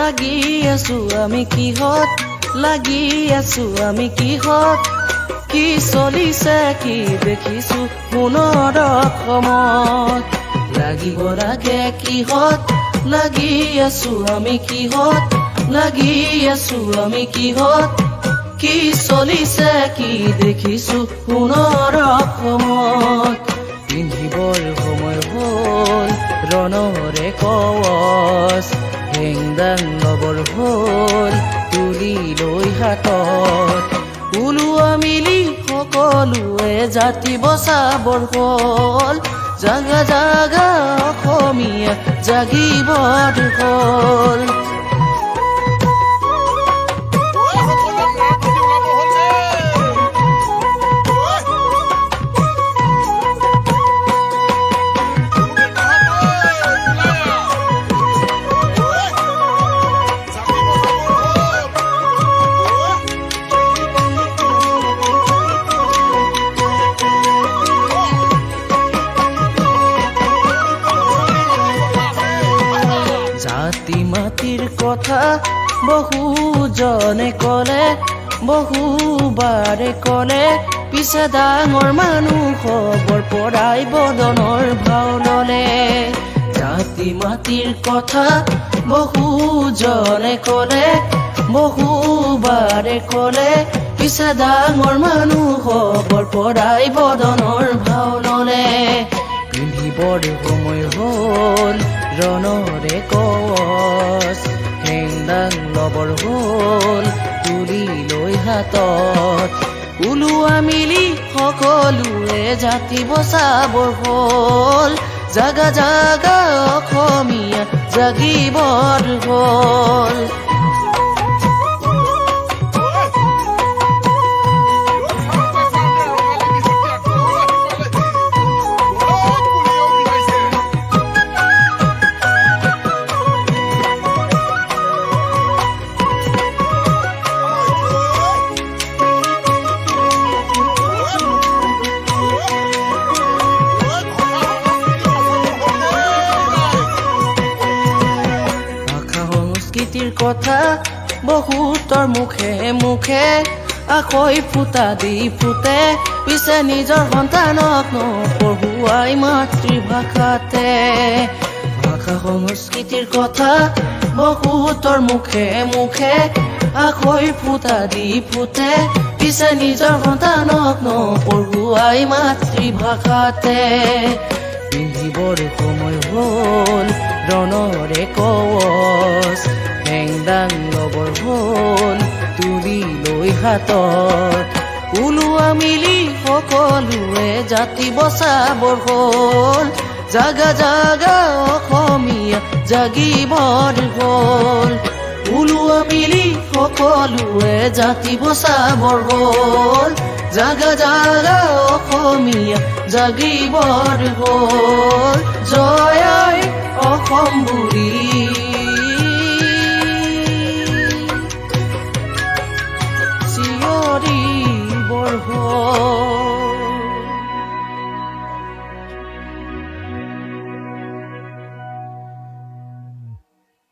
লাগি আছো আমি কিহত লাগি আছো আমি কিহত কি চলিছে কি দেখিছো সোণৰ অসমত লাগিব লাগে কিহত লাগি আছো আমি কিহত লাগি আছো আমি কিহত কি চলিছে কি দেখিছো সোণৰ অসমত পিন্ধিবৰ সময় হ'ল ৰণৰে কৱচ হেংদাং লবৰ হ'ল তুলি লৈ হাতত ওলোৱা মিলি সকলোৱে জাতি বচাবৰ হ'ল জাগা জাগা অসমীয়া জাগিবৰ হ'ল জাতি মাটিৰ কথা বহুজনে ক'লে বহুবাৰে ক'লে পিছে ডাঙৰ মানুহ খবৰ পৰাই বদনৰ ভাও ল'লে জাতি মাটিৰ কথা বহুজনে ক'লে বহুবাৰে ক'লে পিছে ডাঙৰ মানুহ খবৰ পৰাই বদনৰ ভাও ল'লে পিন্ধিবৰ সময় হ'ল ৰণৰে কৱচ হেংদাং লবৰ হ'ল তুলি লৈ হাতত ওলোৱা মিলি সকলোৱে জাতি বচাবৰ হ'ল জাগা জাগা অসমীয়া জাগিবৰ হ'ল কথা বহুতৰ মুখে মুখে আখৈ ফুটা দি ফুটে পিছে নিজৰ সন্তানক নপঢ়ুৱাই মাতৃভাষাতে ভাষা সংস্কৃতিৰ কথা বহুতৰ মুখে মুখে আখৈ ফুটা দি ফুটে পিছে নিজৰ সন্তানক নপঢ়ুৱাই মাতৃভাষাতে পিন্ধিবৰ সময় হ'ল ৰণৰে কৱচ হেংদাং লবৰ হ'ল তুলি লৈ হাতত ওলোৱা মিলি সকলোৱে জাতি বচাবৰ হ'ল জাগা জাগা অসমীয়া জাগিবৰ হ'ল ওলোৱা মিলি সকলোৱে জাতি বচাবৰ হ'ল জাগা জাগা অসমীয়া জাগিবৰ হ'ল জয় অসম বুলি